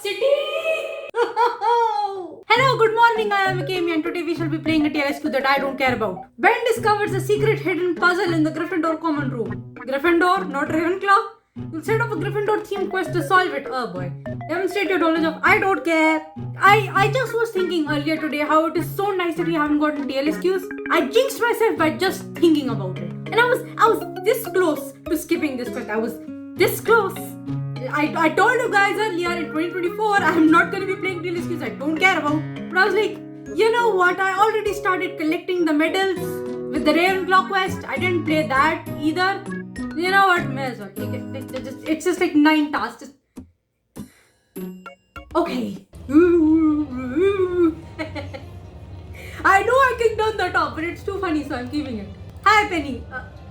City! Hello, good morning, I am Akemi and today we shall be playing a TLSQ that I don't care about. Ben discovers a secret hidden puzzle in the Gryffindor common room. Gryffindor, not Ravenclaw. You'll set up a Gryffindor themed quest to solve it. Oh boy. Demonstrate your knowledge of I don't care. I just was thinking earlier today how it is so nice that we haven't gotten TLSQs. I jinxed myself by just thinking about it. And I was this close to skipping this quest. I was this close. I told you guys earlier in 2024 I'm not going to be playing TLSQs I don't care about. But I was like, you know what? I already started collecting the medals with the Ravenclaw quest. I didn't play that either. You know what? May as well take it. It's just like 9 tasks. Just... Okay. I know I kicked down the top, but it's too funny, so I'm keeping it. Hi, Penny.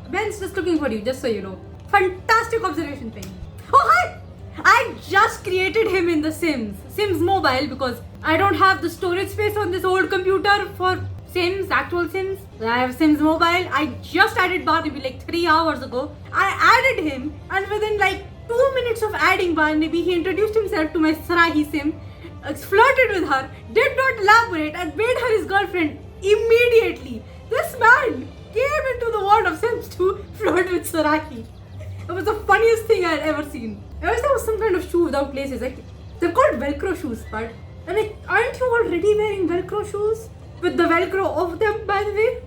Ben's just looking for you, just so you know. Fantastic observation, Penny. Oh, hi! I just created him in the Sims Mobile, because I don't have the storage space on this old computer for Sims, actual Sims. I have Sims Mobile. I just added Barnaby like 3 hours ago. I added him, and within like 2 minutes of adding Barnaby, he introduced himself to my Sarahi Sim, flirted with her, did not elaborate, and made her his girlfriend immediately. This man came into the world of Sims to flirt with Sarahi. It was the funniest thing I had ever seen. I wish there was some kind of shoe without laces. Like, they're called Velcro shoes, but I'm like, aren't you already wearing Velcro shoes? With the Velcro off them, by the way?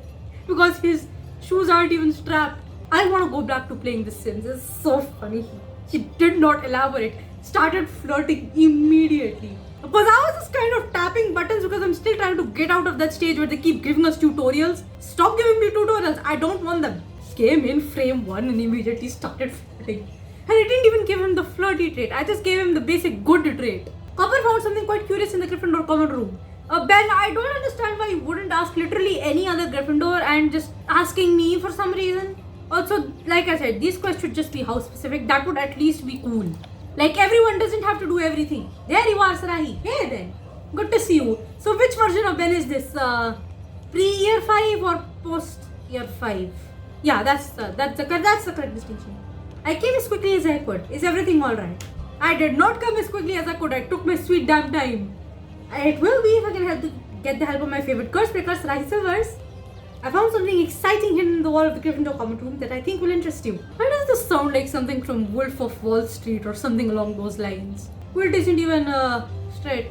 Because his shoes aren't even strapped. I want to go back to playing The Sims. It's so funny. He did not elaborate. Started flirting immediately. Because I was just kind of tapping buttons because I'm still trying to get out of that stage where they keep giving us tutorials. Stop giving me tutorials. I don't want them. Came in frame 1 and immediately started flirting. And I didn't even give him the flirty trait. I just gave him the basic good trait. Copper found something quite curious in the Gryffindor common room. Ben, I don't understand why you wouldn't ask literally any other Gryffindor and just asking me for some reason. Also, like I said, these quests should just be house specific. That would at least be cool. Like, everyone doesn't have to do everything. There you are, Sarahi. Hey Ben. Good to see you. So which version of Ben is this? Pre-year 5 or post-year 5? Yeah, that's the correct distinction. I came as quickly as I could. Is everything alright? I did not come as quickly as I could. I took my sweet damn time. It will be if I can get the help of my favorite curse breaker, Sarahi Silvers. I found something exciting hidden in the wall of the Gryffindor common room that I think will interest you. Why does this sound like something from Wolf of Wall Street or something along those lines? Well, it isn't even straight.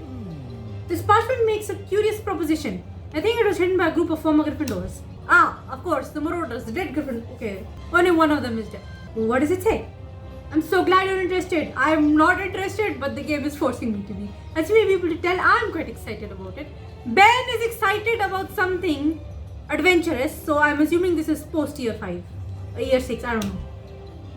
This parchment makes a curious proposition. I think it was hidden by a group of former Gryffindors. Ah, of course, the Marauders, the dead Gryffindor. Okay, only one of them is dead. What does it say? I'm so glad you're interested. I'm not interested, but the game is forcing me to be. As you may be able to tell, I'm quite excited about it. Ben is excited about something adventurous, so I'm assuming this is post-year 5. Or year 6, I don't know.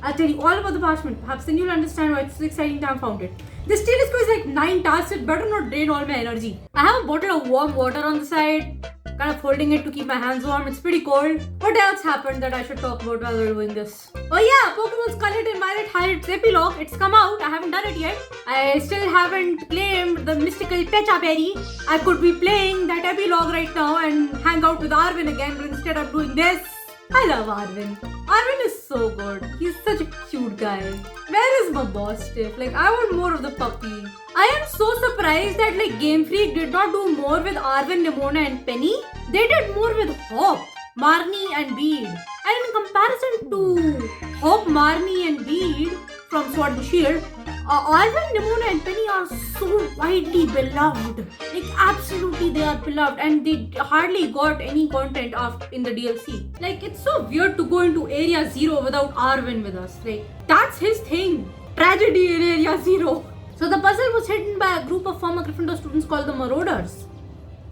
I'll tell you all about the parchment. Perhaps then you'll understand why it's so exciting to have found it. This TLSQ is like 9 tasks. It better not drain all my energy. I have a bottle of warm water on the side. Kind of holding it to keep my hands warm. It's pretty cold. What else happened that I should talk about while we're doing this? Oh yeah, Pokemon Scarlet and Violet had its epilogue. It's come out. I haven't done it yet. I still haven't claimed the mystical Pecha Berry. I could be playing that epilogue right now and hang out with Arvin again, but instead of doing this, I love Arvin. Arvin is so good. He's such a cute guy. Where is my boss Tiff? Like, I want more of the puppy. I am so surprised that like Game Freak did not do more with Arvin, Nimona and Penny. They did more with Hop, Marnie and Bede. And in comparison to Hop, Marnie and Bede from Sword and Shield, Arvin, Nimona and Penny are so widely beloved. Like, absolutely they are beloved, and they hardly got any content in the DLC. Like, it's so weird to go into Area 0 without Arvin with us. Like, that's his thing. Tragedy in Area 0. So the puzzle was hidden by a group of former Gryffindor students called the Marauders.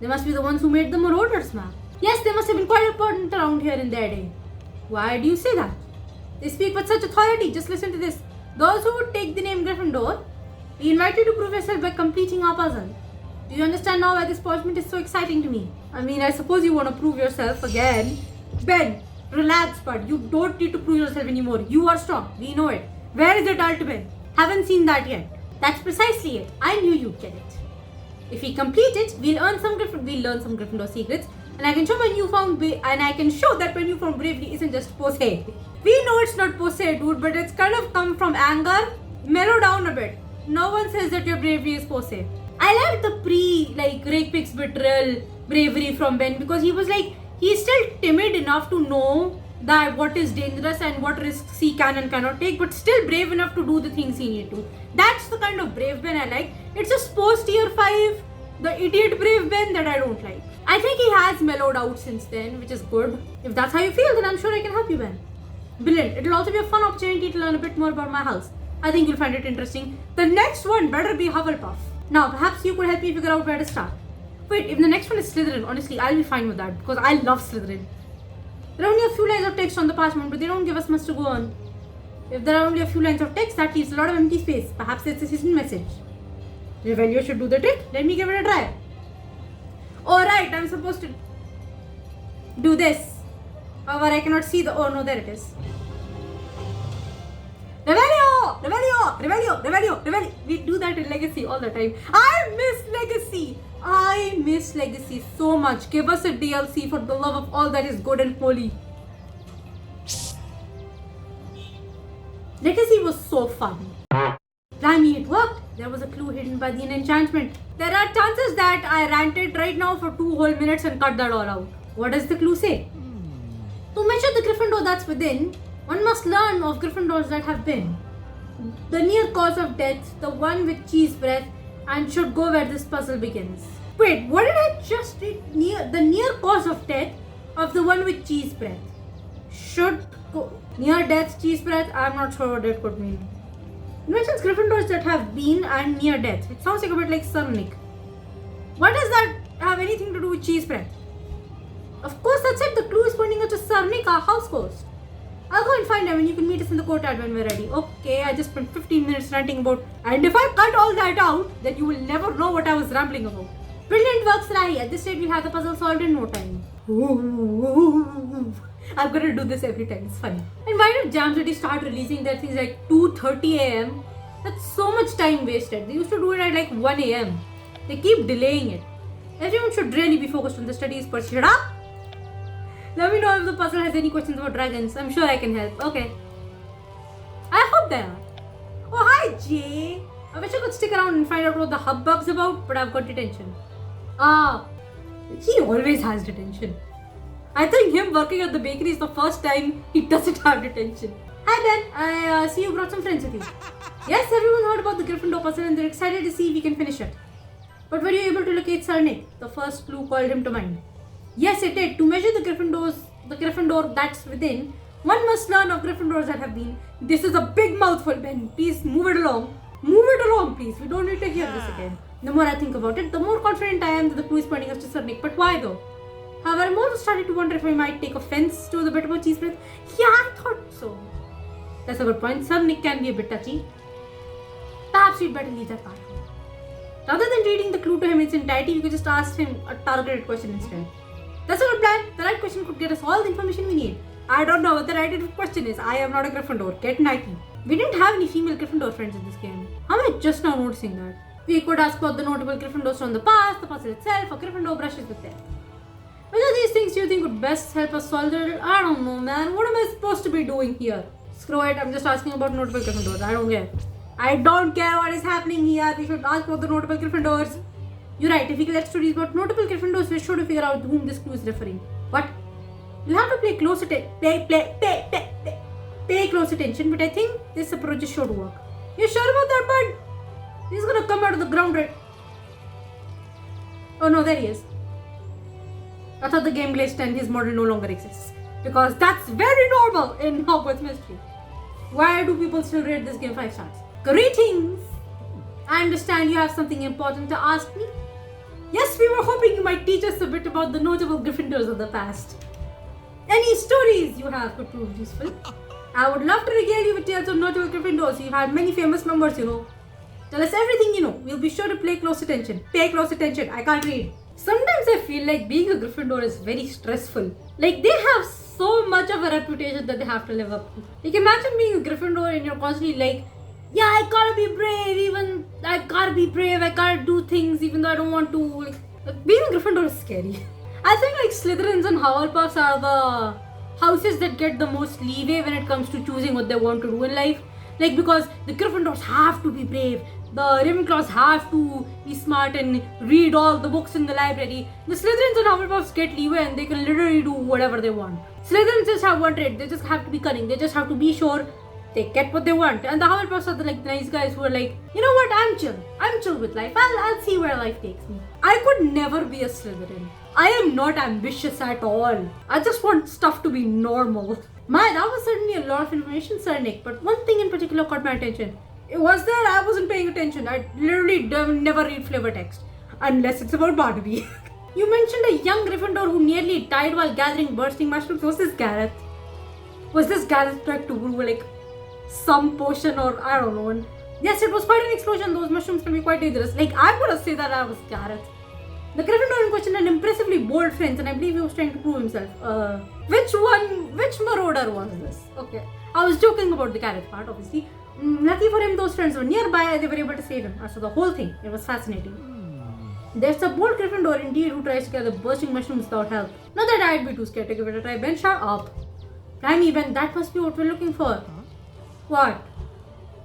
They must be the ones who made the Marauders map. Yes, they must have been quite important around here in their day. Why do you say that? They speak with such authority. Just listen to this. Those who would take the name Gryffindor, we invite you to prove yourself by completing our puzzle. Do you understand now why this parchment is so exciting to me? I mean, I suppose you want to prove yourself again. Ben, relax, bud. You don't need to prove yourself anymore. You are strong. We know it. Where is it ultimate? Haven't seen that yet. That's precisely it. I knew you'd get it. If we complete it, we'll learn some Gryffindor secrets, and I can show that my newfound bravery isn't just posé. We know it's not posé, dude, but it's kind of come from anger. Mellow down a bit. No one says that your bravery is posse. I like the Greg betrayal bravery from Ben, because he was like, he's still timid enough to know that what is dangerous and what risks he can and cannot take, but still brave enough to do the things he need to. That's the kind of brave Ben I like. It's just post year 5, the idiot brave Ben that I don't like. I think he has mellowed out since then, which is good. If that's how you feel, then I'm sure I can help you, Ben. Brilliant. It'll also be a fun opportunity to learn a bit more about my house. I think you'll find it interesting. The next one better be Hufflepuff. Now, perhaps you could help me figure out where to start. Wait, if the next one is Slytherin, honestly, I'll be fine with that, because I love Slytherin. There are only a few lines of text on the parchment, but they don't give us much to go on. If there are only a few lines of text, that leaves a lot of empty space. Perhaps it's a hidden message. Revelio should do the trick. Let me give it a try. Alright, I'm supposed to do this. However, I cannot see the... Oh no, there it is. Revelio! Revelio! Revelio! Revelio! Revelio! We do that in Legacy all the time. I miss Legacy so much. Give us a DLC for the love of all that is good and holy. Legacy was so fun. I mean, it worked. There was a clue hidden by the enchantment. There are chances that I ranted right now for 2 whole minutes and cut that all out. What does the clue say? To measure the Gryffindor that's within, one must learn of Gryffindors that have been. The near cause of death, the one with cheese breath, and should go where this puzzle begins. Wait, what did I just read? The near cause of death of the one with cheese breath. Should go near death, cheese breath. I'm not sure what that could mean. It mentions Gryffindors that have been and near death. It sounds like a bit like Sarnik. What does that have anything to do with cheese breath? Of course, that's it. The clue is pointing us to Sarnik, our house ghost. I'll go and find him and you can meet us in the courtyard when we're ready. Okay, I just spent 15 minutes ranting about... And if I cut all that out, then you will never know what I was rambling about. Brilliant work, Srahi. At this rate, we'll have the puzzle solved in no time. I'm gonna do this every time. It's funny. And why did Jam City start releasing their things like 2:30 a.m.? That's so much time wasted. They used to do it at like 1 a.m. They keep delaying it. Everyone should really be focused on the studies, but shut up! Let me know if the puzzle has any questions about dragons. I'm sure I can help. Okay. I hope there are. Oh, hi, Jay. I wish I could stick around and find out what the hubbub's about, but I've got detention. He always has detention. I think him working at the bakery is the first time he doesn't have detention. Hi, Ben. I see you brought some friends with you. Yes, everyone heard about the Gryffindor puzzle and they're excited to see if we can finish it. But were you able to locate Sarnik? The first clue called him to mind. Yes, it did. To measure the Gryffindor that's within, one must learn of Gryffindors that have been. This is a big mouthful, Ben. Please move it along. Move it along, please. We don't need to hear this again. The more I think about it, the more confident I am that the clue is pointing us to Sarnik. But why though? However, I'm also starting to wonder if we might take offense to the bit about cheese breath. Yeah, I thought so. That's a good point. Sarnik can be a bit touchy. Perhaps we'd better leave that part. Rather than reading the clue to him in its entirety, we could just ask him a targeted question instead. That's a good plan. The right question could get us all the information we need. I don't know what the right question is. I am not a Gryffindor. Get Nike. We didn't have any female Gryffindor friends in this game. How am I just now noticing that? We could ask about the notable Gryffindors from the past, the puzzle itself, or Gryffindor brushes with them. Which of these things do you think would best help us solve the riddle? I don't know, man. What am I supposed to be doing here? Screw it. I'm just asking about notable Gryffindors. I don't care. I don't care what is happening here. We should ask about the notable Gryffindors. You're right. If we collect stories about notable Gryffindors, we're sure to figure out to whom this clue is referring. What? We'll have to pay close attention, but I think this approach is sure to work. You sure about that, bud? He's gonna come out of the ground, right? Oh no, there he is. I thought the game glitched and his model no longer exists. Because that's very normal in Hogwarts Mystery. Why do people still rate this game 5 stars? Greetings! I understand you have something important to ask me. Yes, we were hoping you might teach us a bit about the notable Gryffindors of the past. Any stories you have could prove useful. I would love to regale you with tales of notable Gryffindors. You've had many famous members, you know. Tell us everything you know. We'll be sure to pay close attention. Pay close attention. I can't read. Sometimes I feel like being a Gryffindor is very stressful. Like they have so much of a reputation that they have to live up to. Like imagine being a Gryffindor and you're constantly like, yeah, I gotta be brave, I gotta do things even though I don't want to. Like being a Gryffindor is scary. I think like Slytherins and Hufflepuffs are the houses that get the most leeway when it comes to choosing what they want to do in life. Like, because the Gryffindors have to be brave, the Ravenclaws have to be smart and read all the books in the library. The Slytherins and Hufflepuffs get leeway and they can literally do whatever they want. Slytherins just have one trait, they just have to be cunning, they just have to be sure they get what they want. And the Hufflepuffs are the nice guys who are like, you know what, I'm chill with life, I'll see where life takes me. I could never be a Slytherin. I am not ambitious at all. I just want stuff to be normal. My, that was certainly a lot of information, Sir Nick, but one thing in particular caught my attention. It was that I wasn't paying attention. I literally never read flavor text. Unless it's about Barnaby. You mentioned a young Gryffindor who nearly died while gathering bursting mushrooms. Was this Gareth? Was this Gareth trying to brew like some potion or I don't know. And yes, it was quite an explosion. Those mushrooms can be quite dangerous. Like, I'm gonna say that I was Gareth. The Gryffindor in question had impressively bold friends and I believe he was trying to prove himself. Which Marauder was this? Okay. I was joking about the Gareth part, obviously. Lucky for him, those friends were nearby. They were able to save him. As for the whole thing, it was fascinating. There's a bold Gryffindor indeed who tries to gather bursting mushrooms without help. Not that I'd be too scared to give it a try. Ben, shut up. Blimey, Ben, that must be what we're looking for. What?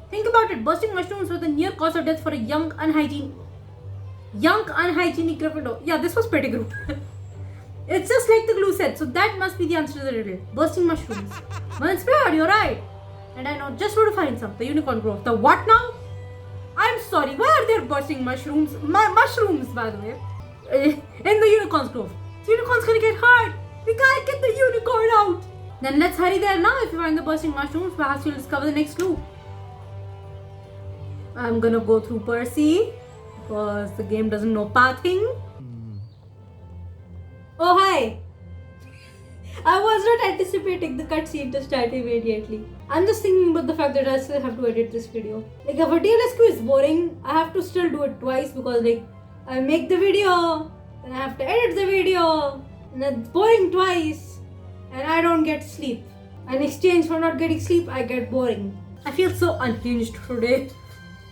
Think about it. Bursting mushrooms were the near cause of death for a young, unhygienic Gryffindor. Yeah, this was pretty good. It's just like the glue said. So that must be the answer to the riddle. Bursting mushrooms. Well inspired, you're right. And I know just where to find some. The Unicorn Grove. The what now? I'm sorry, why are there bursting mushrooms? Mushrooms, by the way. In the Unicorn's Grove. The unicorn's gonna get hurt. We gotta get the unicorn out. Then let's hurry there now. If you find the bursting mushrooms, perhaps you'll discover the next clue. I'm gonna go through Percy because the game doesn't know pathing. Oh, hi. I was not anticipating the cutscene to start immediately. I'm just thinking about the fact that I still have to edit this video. Like, if a TLSQ is boring, I have to still do it twice because, like, I make the video, then I have to edit the video, and it's boring twice, and I don't get sleep. In exchange for not getting sleep, I get boring. I feel so unhinged today.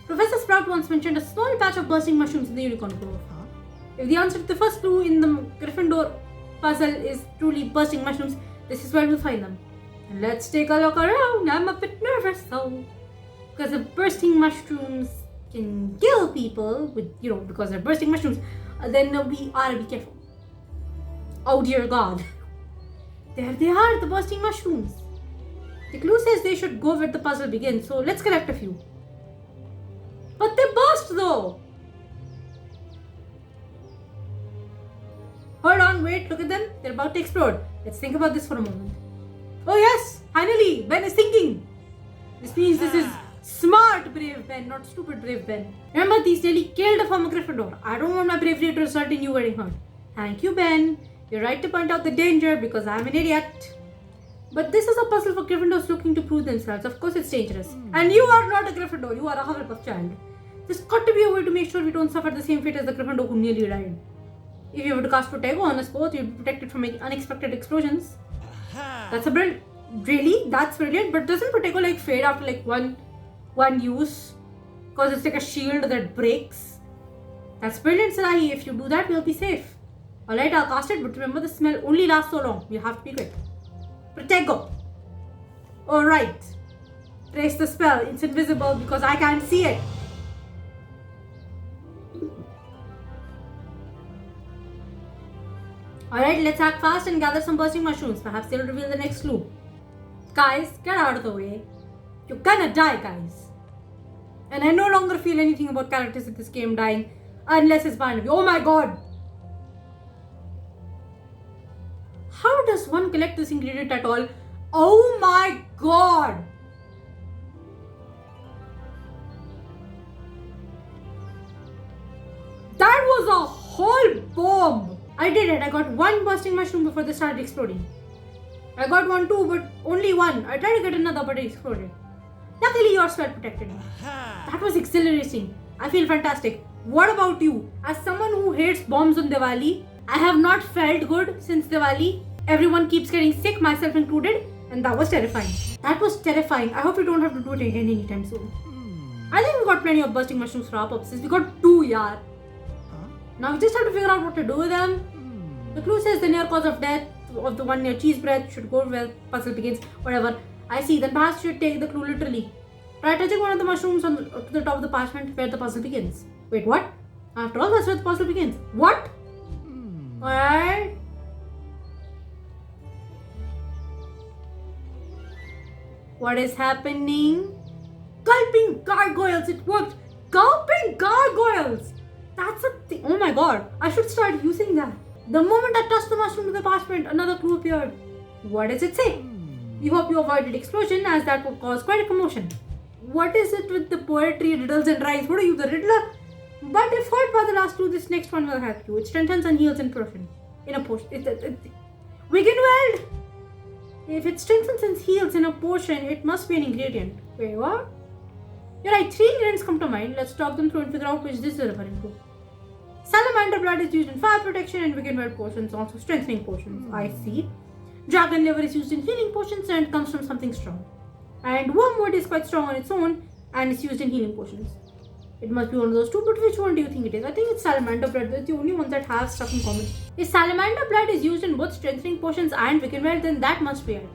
Professor Sprout once mentioned a small patch of bursting mushrooms in the Unicorn Grove. If the answer to the first clue in the Gryffindor puzzle is truly bursting mushrooms, this is where we'll find them. And let's take a look around. I'm a bit nervous though, because the bursting mushrooms can kill people with, because they're bursting mushrooms. Then we ought to be careful. Oh dear God. There they are, the bursting mushrooms. The clue says they should go where the puzzle begins, so let's collect a few. But they burst though. Hold on, wait, look at them. They're about to explode. Let's think about this for a moment. Oh yes, finally, Ben is thinking. This means this is smart, brave Ben, not stupid, brave Ben. Remember, these nearly killed a former Gryffindor. I don't want my bravery to result in you getting hurt. Thank you, Ben. You're right to point out the danger because I'm an idiot. But this is a puzzle for Gryffindors looking to prove themselves. Of course, it's dangerous. And you are not a Gryffindor. You are a Hufflepuff child. There's got to be a way to make sure we don't suffer the same fate as the Gryffindor who nearly died. If you were to cast Protego on us both, you'd be protected from unexpected explosions. That's a brilliant. Really? That's brilliant. But doesn't Protego like fade after like one use? Because it's like a shield that breaks. That's brilliant, Salahi. If you do that, we'll be safe. Alright, I'll cast it, but remember the smell only lasts so long. You have to be quick. Protego. Alright. Trace the spell. It's invisible because I can't see it. Alright, let's act fast and gather some bursting mushrooms. Perhaps they'll reveal the next clue. Guys, get out of the way. You're gonna die, guys. And I no longer feel anything about characters in this game dying. Unless it's Barnaby. Oh my god! How does one collect this ingredient at all? Oh my god! That was a whole bomb! I did it. I got one bursting mushroom before they started exploding. I got one too, but only one. I tried to get another, but it exploded. Luckily, your spell protected me. That was exhilarating. I feel fantastic. What about you? As someone who hates bombs on Diwali, I have not felt good since Diwali. Everyone keeps getting sick, myself included, and that was terrifying. That was terrifying. I hope we don't have to do it again anytime soon. I think we got plenty of bursting mushrooms for our purposes. We got 2, yaar. Now we just have to figure out what to do with them. The clue says the near cause of death of the one near cheese bread should go where puzzle begins. Whatever. I see. Then perhaps you should take the clue literally. Try touching one of the mushrooms to the top of the parchment where the puzzle begins. Wait, what? After all, that's where the puzzle begins. What? Alright. What is happening? Gulping gargoyles, it worked! Gulping gargoyles! That's a thing. Oh my god, I should start using that. The moment I touched the mushroom to the parchment, another clue appeared. What does it say? We hope you avoided explosion as that would cause quite a commotion. What is it with the poetry, riddles and rhymes? What are you, the riddler? But if hurt by the last two, this next one will help you. It strengthens and heals in potion. Weaken weld! If it strengthens and heals in a potion, it must be an ingredient. Wait, what? You're right, 3 ingredients come to mind. Let's talk them through and figure out which this is referring to. Salamander blood is used in fire protection and weaken weld potions, also strengthening potions. I see. Dragon liver is used in healing potions and it comes from something strong. And wormwood is quite strong on its own and is used in healing potions. It must be one of those two, but which one do you think it is? I think it's salamander blood. That's the only one that have stuff in common. If salamander blood is used in both strengthening potions and weaken weld, then that must be it.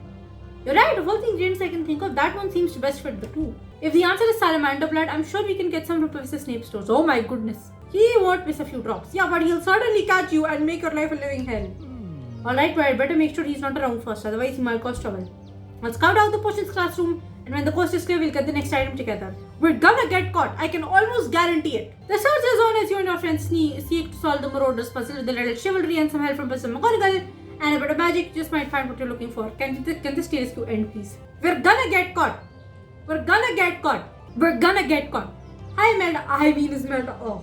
You're right, of all the ingredients I can think of, that one seems to best fit the two. If the answer is salamander blood, I'm sure we can get some from Professor Snape's stores. Oh my goodness. He won't miss a few drops. Yeah, but he'll certainly catch you and make your life a living hell. Alright, but I'd better make sure he's not around first, otherwise he might cause trouble. Let's scout out the potions classroom, and when the coast is clear, we'll get the next item together. We're gonna get caught, I can almost guarantee it. The search is on as you and your friends seek to solve the Marauders puzzle with a little chivalry and some help from Professor McGonagall, and a bit of magic, you just might find what you're looking for. Can this TLSQ end, please? We're gonna get caught. We're gonna get caught. We're gonna get caught. Hi Imelda. I mean Imelda. Oh.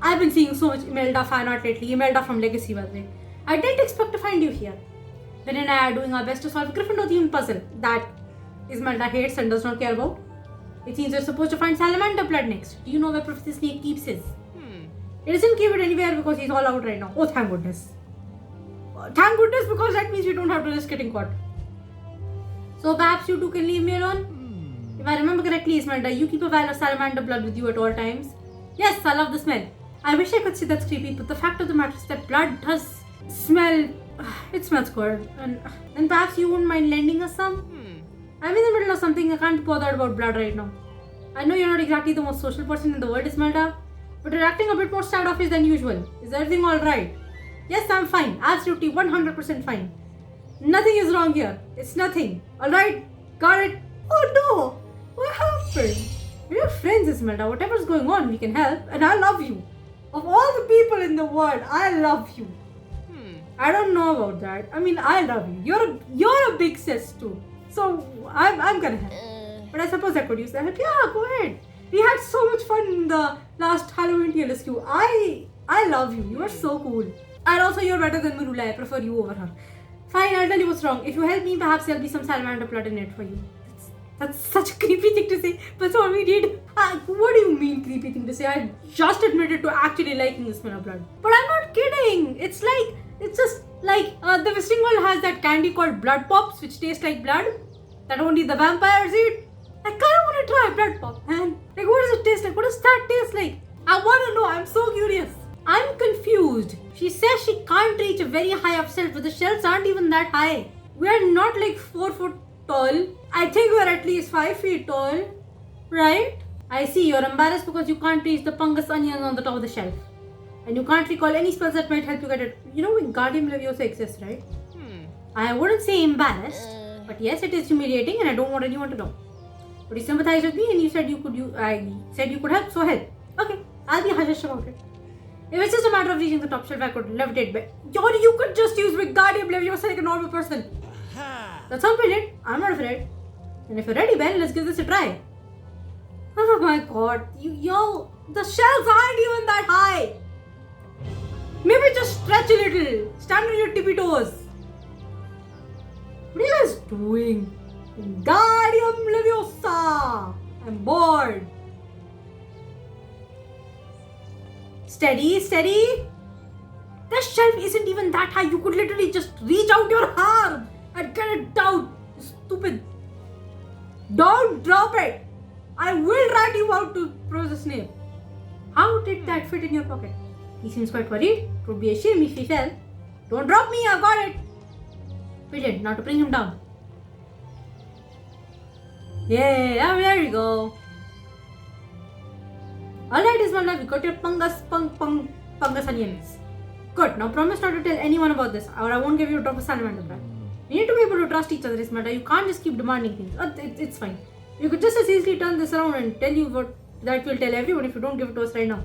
I've been seeing so much Imelda fan art lately. Imelda from Legacy, by the way. I didn't expect to find you here. Ben and I are doing our best to solve a Gryffindor themed puzzle that Imelda hates and does not care about. It seems we're supposed to find salamander blood next. Do you know where Professor Snape keeps his? He doesn't keep it anywhere because he's all out right now. Oh, thank goodness. Thank goodness, because that means we don't have to risk getting caught. So perhaps you two can leave me alone? If I remember correctly, Imelda, you keep a vial of salamander blood with you at all times. Yes, I love the smell. I wish I could say that's creepy, but the fact of the matter is that blood does smell. It smells good. And perhaps you wouldn't mind lending us some? I'm in the middle of something. I can't be bothered about blood right now. I know you're not exactly the most social person in the world, Imelda, but you're acting a bit more standoffish than usual. Is everything alright? Yes, I'm fine. Absolutely 100% fine. Nothing is wrong here. It's nothing. Alright? Got it? Oh no! What happened? We're friends, Imelda. Whatever's going on, we can help. And I love you. Of all the people in the world, I love you. I don't know about that. I mean, I love you. You're a big sis too. So I'm gonna help. But I suppose I could use that help. Yeah, go ahead. We had so much fun in the last Halloween TLSQ. I love you. You are so cool. And also you're better than Marula. I prefer you over her. Fine, I'll tell you what's wrong. If you help me, perhaps there'll be some salamander blood in it for you. That's such a creepy thing to say, but so we did. What do you mean creepy thing to say? I just admitted to actually liking the smell of blood. But I'm not kidding. It's just like the Western world has that candy called blood pops, which taste like blood, that only the vampires eat. I kind of want to try blood pop, man. Like, what does it taste like? What does that taste like? I want to know. I'm so curious. I'm confused. She says she can't reach a very high up shelf, but the shelves aren't even that high. We're not like 4 foot tall. I think we're at least 5 feet tall, right? I see, you're embarrassed because you can't reach the fungus onion on the top of the shelf. And you can't recall any spells that might help you get it. You know Wingardium Leviosa exists, right? I wouldn't say embarrassed, but yes, it is humiliating and I don't want anyone to know. But you sympathized with me and you said you could help, so help. Okay, I'll be hush about it. If it's just a matter of reaching the top shelf, I could levitate, but you could just use Wingardium Leviosa like a normal person. That sounds brilliant. I'm not afraid. And if you're ready, Ben, let's give this a try. Oh my god. The shelves aren't even that high. Maybe just stretch a little. Stand on your tippy toes. What are you guys doing? Wingardium Leviosa. I'm bored. Steady, steady. The shelf isn't even that high. You could literally just reach out your arm and get it down. Stupid. Don't drop it. I will rat you out to Professor Snape. How did that fit in your pocket? He seems quite worried. It would be a shame if he fell. Don't drop me, I've got it. Brilliant, now to bring him down. Yeah, there you go. Alright, Ismaila, we got your fungus onions. Good, now promise not to tell anyone about this or I won't give you a drop of salamander blood. You need to be able to trust each other, Ismaila. You can't just keep demanding things. It's fine. You could just as easily turn this around and tell you what that will tell everyone if you don't give it to us right now.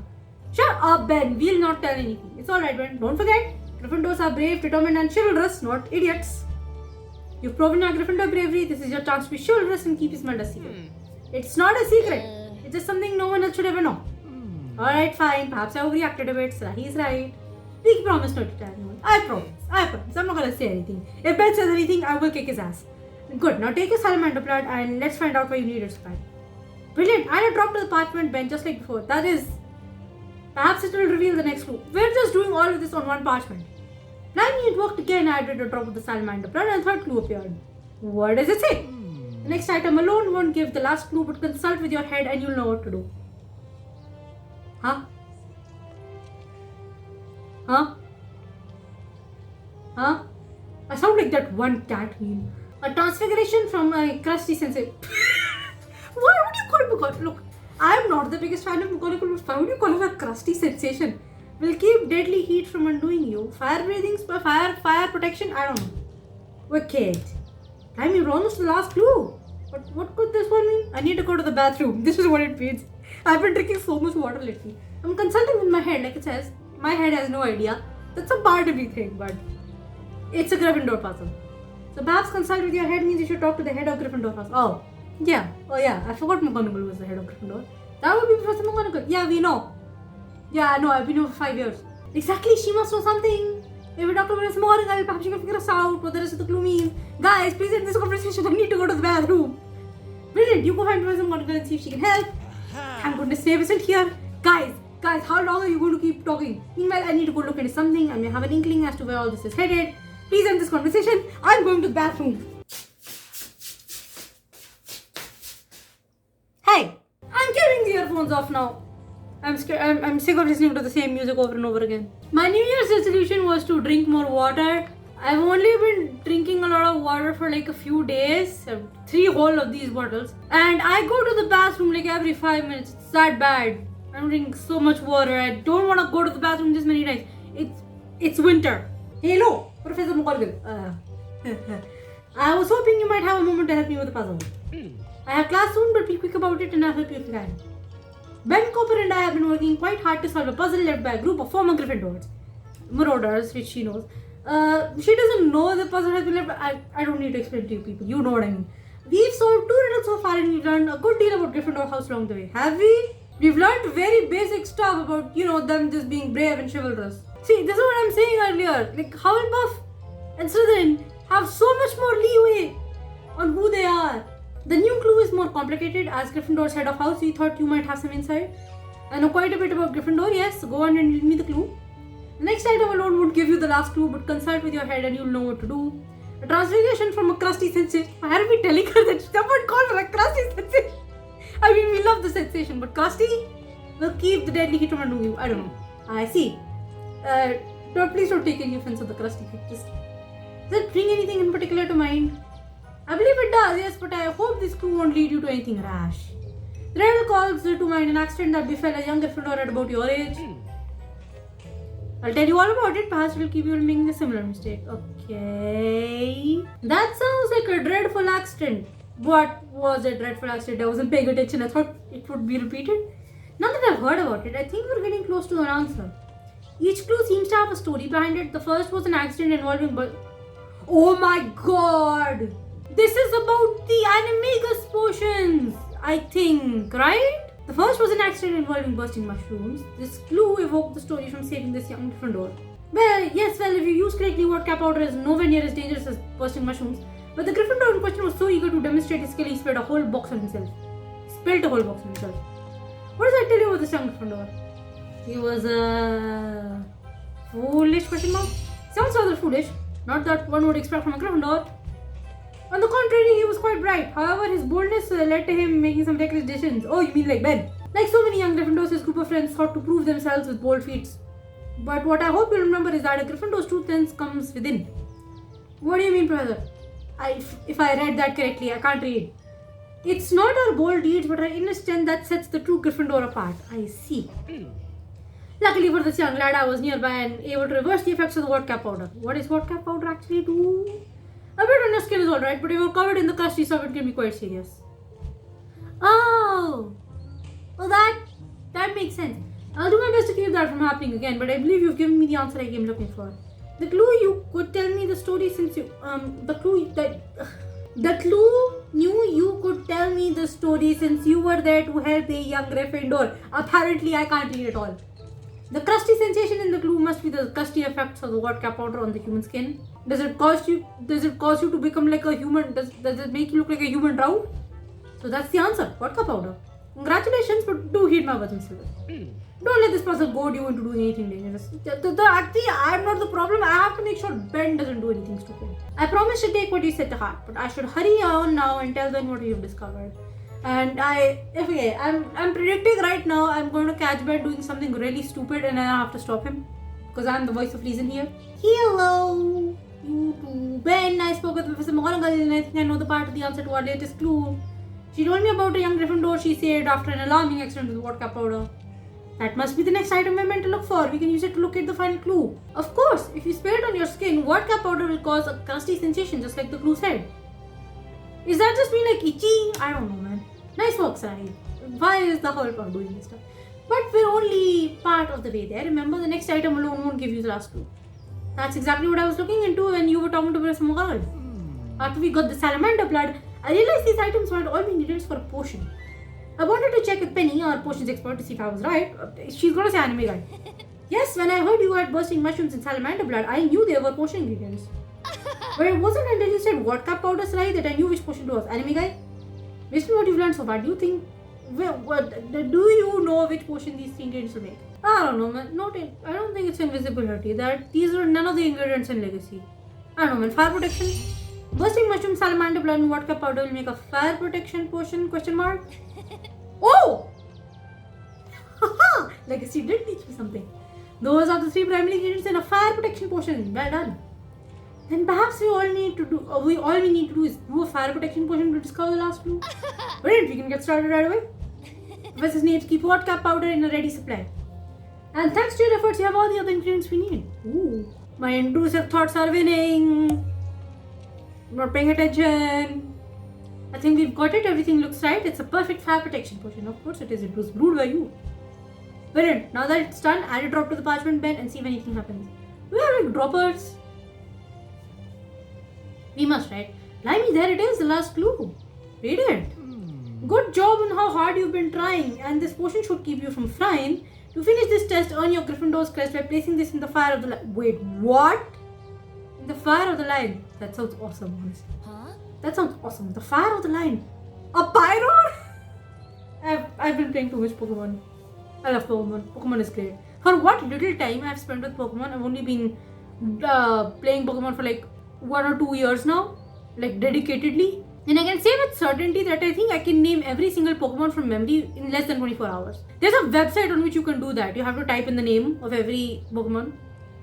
Shut up, Ben. We'll not tell anything. It's alright, Ben. Don't forget, Gryffindors are brave, determined and chivalrous, not idiots. You've proven your Gryffindor bravery. This is your chance to be chivalrous and keep Ismaila a secret. It's not a secret. It's just something no one else should ever know. Alright, fine. Perhaps I overreacted a bit. So he's right. We promise not to tell anyone. I promise. I'm not gonna say anything. If Ben says anything, I will kick his ass. Good. Now take your salamander blood and let's find out why you need it, Spy. Brilliant. Add a drop to the parchment, Ben, just like before. That is... Perhaps it will reveal the next clue. We're just doing all of this on one parchment. Planning it worked again. I added a drop of the salamander blood and a third clue appeared. What does it say? The next item alone won't give the last clue, but consult with your head and you'll know what to do. Huh? I sound like that one cat meme. A transfiguration from a crusty sensei. Why would you call McGonagall? Look, I'm not the biggest fan of McGonagall, but why would you call her a crusty sensation? Will keep deadly heat from undoing you. Fire breathing, fire protection, I don't know. Wicked. Time you're almost the last clue. But what could this one mean? I need to go to the bathroom. This is what it means. I've been drinking so much water lately. I'm consulting with my head, like it says. My head has no idea. That's a part of me thing, but it's a Gryffindor puzzle. So perhaps consult with your head means you should talk to the head of Gryffindor first. Oh yeah. I forgot McGonagall was the head of Gryffindor. That would be Professor McGonagall. Yeah, we know. Yeah, no, I've been here for 5 years. Exactly, she must know something. If we talk to Professor McGonagall, perhaps she can figure us out what the rest of the clue means. Guys, please end this conversation. I need to go to the bathroom. Brilliant, you go find Professor McGonagall and see if she can help. Thank goodness Snape isn't here. Guys, how long are you going to keep talking? Meanwhile, I need to go look into something. I may have an inkling as to where all this is headed. Please end this conversation. I'm going to the bathroom. Hey, I'm getting the earphones off now. I'm scared. I'm sick of listening to the same music over and over again. My New Year's resolution was to drink more water. I've only been drinking a lot of water for like a few days. 3 whole of these bottles. And I go to the bathroom like every 5 minutes. It's that bad. I'm drinking so much water. I don't want to go to the bathroom this many times. It's winter. Hello, Professor McGonagall. I was hoping you might have a moment to help me with the puzzle. I have class soon, but be quick about it and I'll help you if you can. Ben Cooper and I have been working quite hard to solve a puzzle led by a group of former Gryffindors. Marauders, which she knows. She doesn't know the puzzle has been led, but I don't need to explain to you people. You know what I mean. We've solved 2 riddles so far and we've learned a good deal about Gryffindor house along the way. Have we? We've learned very basic stuff about, them just being brave and chivalrous. See, this is what I'm saying earlier. Like, Hufflepuff and Slytherin have so much more leeway on who they are. The new clue is more complicated. As Gryffindor's head of house, we thought you might have some insight. I know quite a bit about Gryffindor, yes. Go on and read me the clue. The next item alone won't give you the last clue, but consult with your head and you'll know what to do. A transfiguration from a crusty sensation. Why are we telling her that someone called her a crusty sensation? I mean, we love the sensation, but crusty will keep the deadly heat from under you. I don't know. I see. Please don't take any offense of the crusty heat. Does it bring anything in particular to mind? I believe it does, yes, but I hope this clue won't lead you to anything rash. The riddle calls to mind an accident that befell a young Gryffindor at about your age. I'll tell you all about it, perhaps it will keep you from making a similar mistake. Okay. That sounds like a dreadful accident. What was a dreadful accident? I wasn't paying attention. I thought it would be repeated. Now that I've heard about it, I think we're getting close to an answer. Each clue seems to have a story behind it. The first was an accident involving... Oh my god! This is about the animagus potions, I think, right? The first was an accident involving bursting mushrooms. This clue evoked the story from saving this young Gryffindor. Well, if you use correctly, vodka powder is nowhere near as dangerous as bursting mushrooms. But the Gryffindor in question was so eager to demonstrate his skill, he spilled a whole box on himself. What does that tell you about this young Gryffindor? He was foolish question mark? Sounds rather foolish. Not that one would expect from a Gryffindor. On the contrary, he was quite bright. However, his boldness led to him making some reckless decisions. Oh, you mean like Ben? Like so many young Gryffindors, his group of friends thought to prove themselves with bold feats. But what I hope you'll remember is that a Gryffindor's true sense comes within. What do you mean, Professor? If I read that correctly, I can't read. It's not our bold deeds, but our inner strength that sets the true Gryffindor apart. I see. Luckily for this young lad, I was nearby and able to reverse the effects of the vodka powder. What does vodka powder actually do? A bit on your skin is alright, but if you're covered in the crusty stuff, it can be quite serious. Oh! Well, that makes sense. I'll do my best to keep that from happening again, but I believe you've given me the answer I came looking for. The clue you could tell me the story since you... The clue knew you could tell me the story since you were there to help the young Gryffindor. Apparently, I can't read at all. The crusty sensation in the clue must be the crusty effects of the vodka powder on the human skin. Does it cause you to become like a human? Does it make you look like a human drowned? So that's the answer. Vodka powder. Congratulations, but do heed my words, Mr. Don't let this puzzle goad you into doing anything dangerous. Actually, I'm not the problem. I have to make sure Ben doesn't do anything stupid. I promise to take what you said to heart, but I should hurry on now and tell Ben what you've discovered. And I'm predicting right now I'm going to catch Ben doing something really stupid and I have to stop him. Because I'm the voice of reason here. Hello, you too. Ben, I spoke with Professor McGonagall and I think I know the part of the answer to our latest clue. She told me about a young Gryffindor she saved after an alarming accident with vodka powder. That must be the next item we're meant to look for. We can use it to locate the final clue. Of course, if you spray it on your skin, vodka powder will cause a crusty sensation just like the clue said. Is that just me like itchy? I don't know, man. Nice work, Sai. Why is the Hufflepuff doing this stuff? But we're only part of the way there. Remember, the next item alone won't give you the last clue. That's exactly what I was looking into when you were talking to Professor McGonagall. After we got the salamander blood, I realized these items might all be needed for a potion. I wanted to check with Penny, our potions expert, to see if I was right. She's gonna say anime guy. Yes, when I heard you had bursting mushrooms and salamander blood, I knew they were potion ingredients. But it wasn't until you said vodka powder slide that I knew which potion it was. Anime guy? Based on what you've learned so far, do you know which potion these three ingredients will make? I don't know, man. I don't think it's invisibility. These are none of the ingredients in Legacy. I don't know, man. Fire protection? Bursting mushroom, salamander blood, and vodka powder will make a fire protection potion? Question mark? Oh! Haha! Legacy did teach me something. Those are the three primary ingredients in a fire protection potion. Well done. Then perhaps all we need to do is do a fire protection potion to discover the last clue. Brilliant, we can get started right away. Professor Snape, keep vodka powder in a ready supply. And thanks to your efforts, you have all the other ingredients we need. Ooh, my intrusive thoughts are winning. I'm not paying attention. I think we've got it. Everything looks right. It's a perfect fire protection potion. Of course it is. It was brewed by you. Brilliant. Now that it's done, add a drop to the parchment bed and see if anything happens. Do we have like droppers? We must, right? Blimey, there it is. The last clue. Brilliant. Good job on how hard you've been trying. And this potion should keep you from frying. To finish this test, earn your Gryffindor's crest by placing this in the fire of the lion. Wait, what? In the fire of the lion. That sounds awesome, honestly. That sounds awesome. The fire of the lion. A pyro? I've been playing too much Pokemon. I love Pokemon. Pokemon is great. For what little time I've spent with Pokemon, I've only been playing Pokemon for like 1 or 2 years now. Like dedicatedly. And I can say with certainty that I think I can name every single Pokemon from memory in less than 24 hours. There's a website on which you can do that. You have to type in the name of every Pokemon.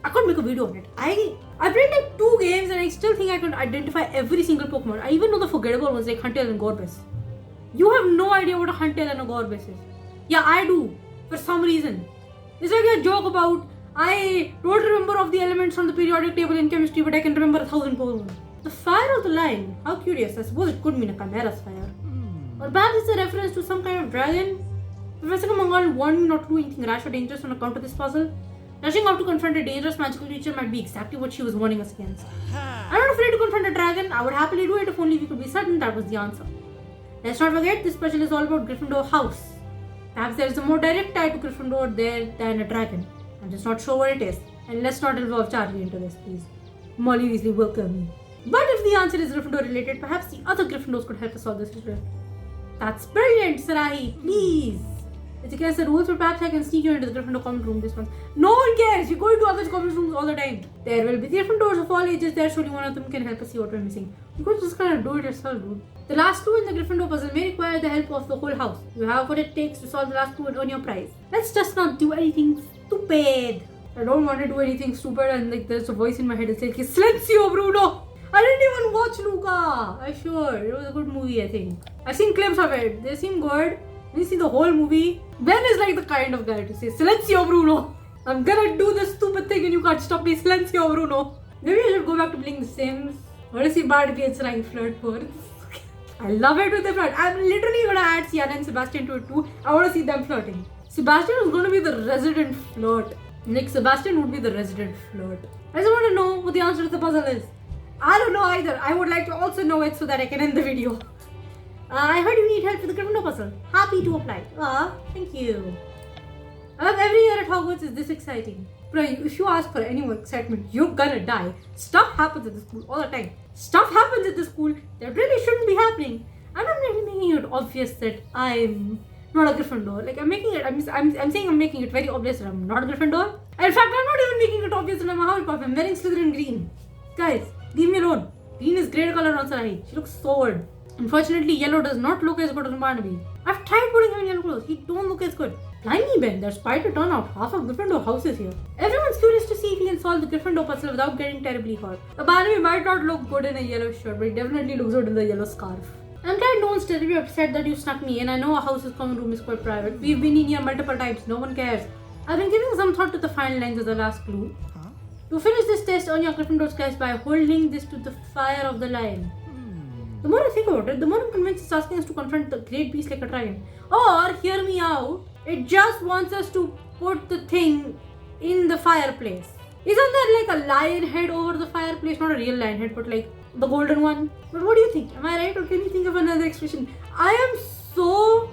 I could make a video on it. I played like 2 games and I still think I could identify every single Pokemon. I even know the forgettable ones like Huntail and Gorbis. You have no idea what a Huntail and a Gorbis is. Yeah, I do. For some reason. It's like a joke about I don't remember of the elements from the periodic table in chemistry, but I can remember 1,000 Pokemon. The fire of the lion. How curious. I suppose it could mean a Chimera's fire. Or perhaps it's a reference to some kind of dragon. Professor McGonagall warned me not to do anything rash or dangerous on account of this puzzle. Rushing out to confront a dangerous magical creature might be exactly what she was warning us against. I'm not afraid to confront a dragon. I would happily do it if only we could be certain that was the answer. Let's not forget, this puzzle is all about Gryffindor house. Perhaps there is a more direct tie to Gryffindor there than a dragon. I'm just not sure what it is. And let's not involve Charlie into this, please. Molly Weasley will kill me. But if the answer is Gryffindor related, perhaps the other Gryffindors could help us solve this riddle. That's brilliant, Sarahi. Please. It's against the rules, but perhaps I can sneak you into the Gryffindor common room this once. No one cares. You go into other common rooms all the time. There will be Gryffindors of all ages there. Surely one of them can help us see what we're missing. You could just kind of do it yourself, dude. The last clue in the Gryffindor puzzle may require the help of the whole house. You have what it takes to solve the last clue and earn your prize. Let's just not do anything stupid. I don't want to do anything stupid and like there's a voice in my head. It's like, Silencio, Bruno! I didn't even watch Luca. I sure it was a good movie. I think I've seen clips of it. They seem good. When you see the whole movie, Ben is like the kind of guy to say, "Silencio, Bruno. I'm gonna do this stupid thing and you can't stop me. Silencio, Bruno." Maybe I should go back to playing The Sims. I want to see Bartley and Sarang flirt first. I love it with the flirt. I'm literally gonna add Sienna and Sebastian to it too. I want to see them flirting. Sebastian is gonna be the resident flirt. Like Sebastian would be the resident flirt. I just want to know what the answer to the puzzle is. I don't know either. I would like to also know it so that I can end the video. I heard you need help with the Gryffindor puzzle. Happy to apply. Thank you. Every year at Hogwarts is this exciting. Bro, if you ask for any more excitement, you're gonna die. Stuff happens at the school all the time. Stuff happens at the school that really shouldn't be happening. I'm not really making it obvious that I'm not a Gryffindor. Like I'm saying I'm making it very obvious that I'm not a Gryffindor. In fact, I'm not even making it obvious that I'm a Hufflepuff. I'm wearing Slytherin green. Guys, leave me alone. Green is great color on Sarahi. She looks so good. Unfortunately, yellow does not look as good as Barnaby. I've tried putting him in yellow clothes. He don't look as good. Blimey, Ben, there's quite a turnout. Half of Gryffindor house is here. Everyone's curious to see if he can solve the Gryffindor puzzle without getting terribly hurt. Barnaby might not look good in a yellow shirt, but he definitely looks good in the yellow scarf. I'm glad no one's terribly upset that you snuck me in. I know our house's common room is quite private. We've been in here multiple times. No one cares. I've been giving some thought to the final lines of the last clue. To finish this test, earn your Gryffindor's class by holding this to the fire of the lion. The more I think about it, the more I'm convinced it's asking us to confront the great beast like a dragon. Or, hear me out, it just wants us to put the thing in the fireplace. Isn't there like a lion head over the fireplace? Not a real lion head, but like the golden one. But what do you think? Am I right, or can you think of another expression? I am so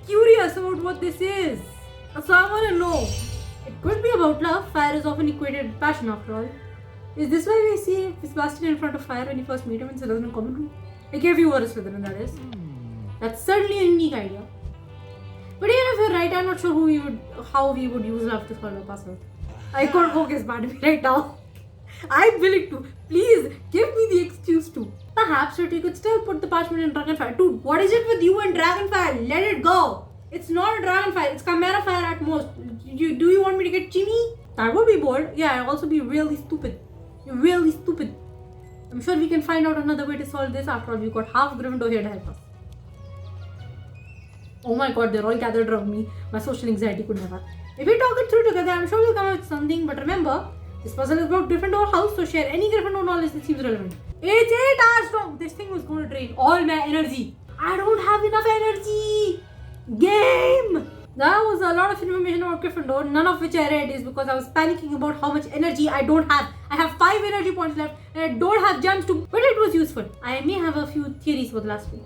curious about what this is. So I want to know. It could be about love. Fire is often equated with passion after all. Is this why we see Sebastian in front of fire when you first meet him in Slytherin common room? Like if you were a Slytherin, that is. That's certainly a unique idea. But even if you're right, I'm not sure how we would use love to solve a puzzle. I can't focus Barnaby right now. I'm willing to. Please, give me the excuse to. Perhaps you could still put the parchment in Dragonfire. Dude, what is it with you and Dragonfire? Let it go. It's not a Dragonfire. It's Chimera Fire at most. Do you want me to get Chimmy? That would be bold. Yeah, I'd also be really stupid. You're really stupid. I'm sure we can find out another way to solve this. After all, we've got half Gryffindor here to help us. Oh my god, they're all gathered around me. My social anxiety could never. If we talk it through together, I'm sure we'll come up with something. But remember, this puzzle is about Gryffindor house, so share any Gryffindor knowledge that seems relevant. It's 8 hours long. This thing was going to drain all my energy. I don't have enough energy. Game! That was a lot of information about Gryffindor, none of which I read is because I was panicking about how much energy I don't have. I have 5 energy points left and I don't have gems to, but it was useful. I may have a few theories for the last week.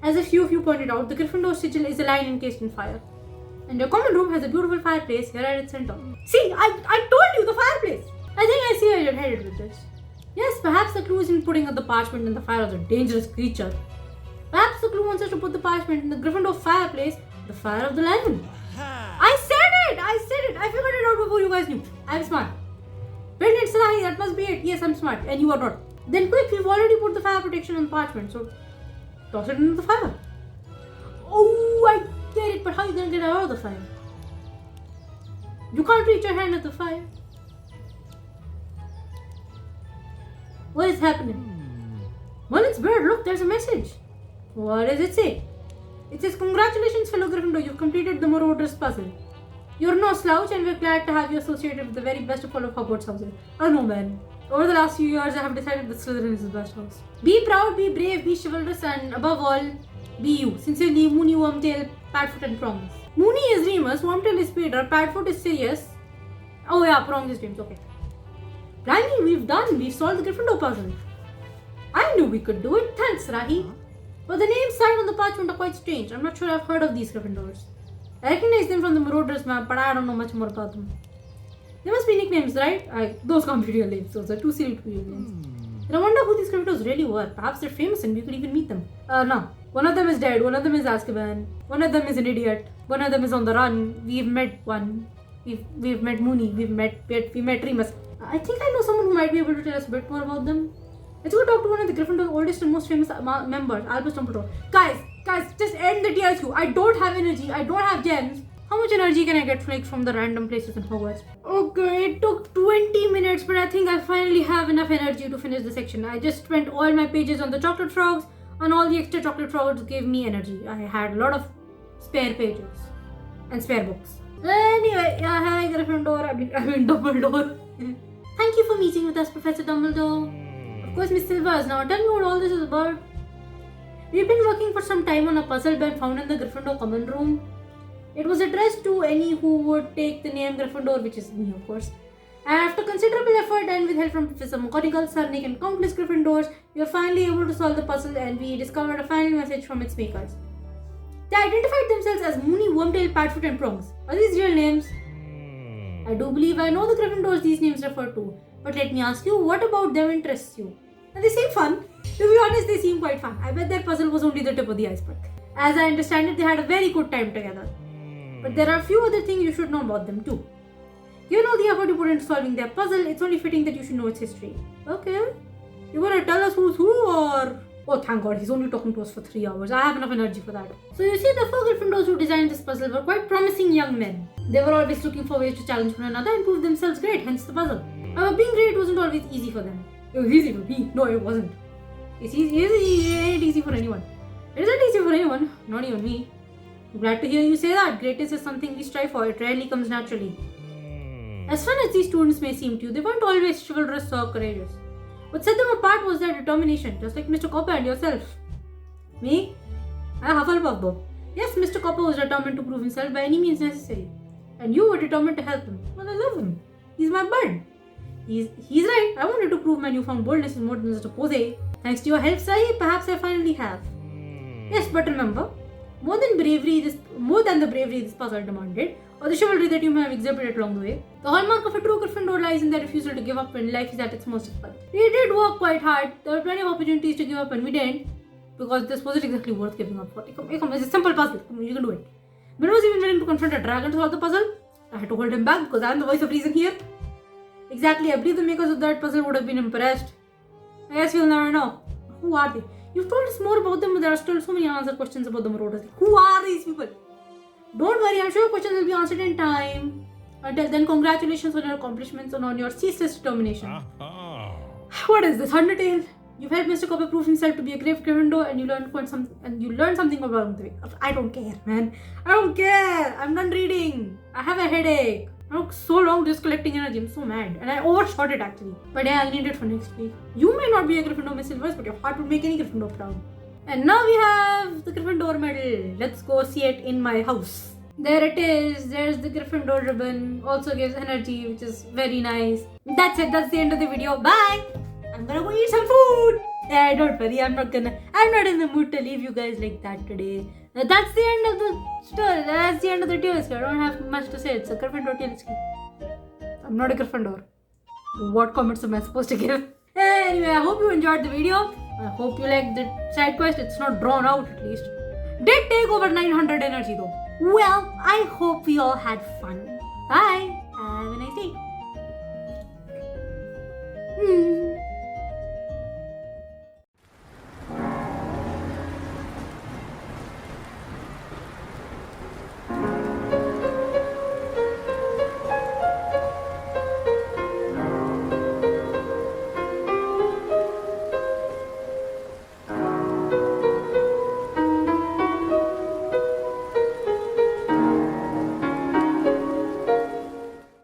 As a few of you pointed out, the Gryffindor sigil is a lion encased in fire. And your common room has a beautiful fireplace here at its center. See, I told you the fireplace! I think I see where you're headed with this. Yes, perhaps the clue is in putting up the parchment in the fire of the dangerous creature. Perhaps the clue wants us to put the parchment in the Gryffindor fireplace, the fire of the lion. I said it! I figured it out before you guys knew. I'm smart. Brilliant, Salahi, that must be it. Yes, I'm smart, and you are not. Then quick, we've already put the fire protection on the parchment, so toss it into the fire. Oh, I get it, but how are you gonna get out of the fire? You can't reach your hand at the fire. What is happening? Well, it's weird. Look, there's a message. What does it say? It says, congratulations, fellow Gryffindor, you've completed the Marauders puzzle. You're no slouch and we're glad to have you associated with the very best of all of Hogwarts houses. Oh no, man. Over the last few years, I have decided that Slytherin is the best house. Be proud, be brave, be chivalrous, and above all, be you. Sincerely, Moony, Wormtail, Padfoot, and Prongs. Moony is Remus, Wormtail is Peter, Padfoot is Sirius. Oh yeah, Prongs is James, okay. Blimey, we've solved the Gryffindor puzzle. I knew we could do it. Thanks, Rahi. But the names signed on the parchment are quite strange. I'm not sure I've heard of these Gryffindors. I recognize them from the Marauders map, but I don't know much more about them. They must be nicknames, right? Those can't be real names. Those are too silly to be real names. And I wonder who these Gryffindors really were. Perhaps they're famous and we could even meet them. No. One of them is dead. One of them is Azkaban. One of them is an idiot. One of them is on the run. We've met one. We've met Moony. We met Remus. I think I know someone who might be able to tell us a bit more about them. Let's go talk to one of the Gryffindor's oldest and most famous members, Albus Dumbledore. Guys, just end the TLSQ. I don't have energy. I don't have gems. How much energy can I get from the random places in Hogwarts? Okay, it took 20 minutes, but I think I finally have enough energy to finish the section. I just spent all my pages on the chocolate frogs, and all the extra chocolate frogs gave me energy. I had a lot of spare pages and spare books. Anyway, yeah, hi Gryffindor, I mean Dumbledore. Thank you for meeting with us, Professor Dumbledore. Of course, Miss Silvers. Now tell me what all this is about. We've been working for some time on a puzzle Ben found in the Gryffindor common room. It was addressed to any who would take the name Gryffindor, which is me, of course. And after considerable effort and with help from Professor McGonagall, Sarnik, and countless Gryffindors, we were finally able to solve the puzzle, and we discovered a final message from its makers. They identified themselves as Moony, Wormtail, Padfoot, and Prongs. Are these real names? I do believe I know the Gryffindors these names refer to, but let me ask you, what about them interests you? And they seem fun. To be honest, they seem quite fun. I bet their puzzle was only the tip of the iceberg. As I understand it, they had a very good time together. But there are a few other things you should know about them too. Given all the effort you put into solving their puzzle, it's only fitting that you should know its history. Okay. You wanna tell us who's who, or... Oh, thank God, he's only talking to us for 3 hours. I have enough energy for that. So you see, the 4 Gryffindors who designed this puzzle were quite promising young men. They were always looking for ways to challenge one another and prove themselves great, hence the puzzle. However, being great wasn't always easy for them. It was easy for me. No, it wasn't. It ain't easy for anyone. It isn't easy for anyone, not even me. I'm glad to hear you say that. Greatness is something we strive for. It rarely comes naturally. As fun as these students may seem to you, they weren't always chivalrous or courageous. What set them apart was their determination, just like Mr. Copper and yourself. Me? I'm Hufflepuff though. Yes, Mr. Copper was determined to prove himself by any means necessary. And you were determined to help him. Well, I love him. He's my bud. He's right. I wanted to prove my newfound boldness is more than just a pose. Thanks to your help, Sahi, perhaps I finally have. Yes, but remember, more than the bravery this puzzle demanded, or the chivalry that you may have exhibited along the way, the hallmark of a true Gryffindor lies in their refusal to give up when life is at its most difficult. We did work quite hard. There were plenty of opportunities to give up and we didn't, because this wasn't exactly worth giving up for. It's a simple puzzle. You can do it. When I was even willing to confront a dragon to solve the puzzle, I had to hold him back because I am the voice of reason here. Exactly, I believe the makers of that puzzle would have been impressed. I guess we'll never know. Who are they? You've told us more about them, but there are still so many unanswered questions about the Marauders. Who are these people? Don't worry, I'm sure questions will be answered in time. Until then, congratulations on your accomplishments and on your ceaseless determination. What is this, Undertale? You've helped Mr. Copper prove himself to be a great Gryffindor, and you learned something along the way. I don't care, man. I don't care. I'm done reading. I have a headache. I took so long just collecting energy. I'm so mad. And I overshot it actually. But yeah, I need it for next week. You may not be a Gryffindor, Miss Silvers, but your heart would make any Gryffindor proud. And now we have the Gryffindor medal. Let's go see it in my house. There it is. There's the Gryffindor ribbon. Also gives energy, which is very nice. That's it. That's the end of the video. Bye. I'm gonna go eat some food. Yeah, don't worry. I'm not in the mood to leave you guys like that today. That's the end of the story. That's the end of the TLSQ. I don't have much to say. It's a Gryffindor TLSQ. I'm not a Gryffindor. What comments am I supposed to give? Anyway, I hope you enjoyed the video. I hope you liked the side quest. It's not drawn out at least. Did take over 900 energy though. Well, I hope we all had fun. Bye. Have a nice day.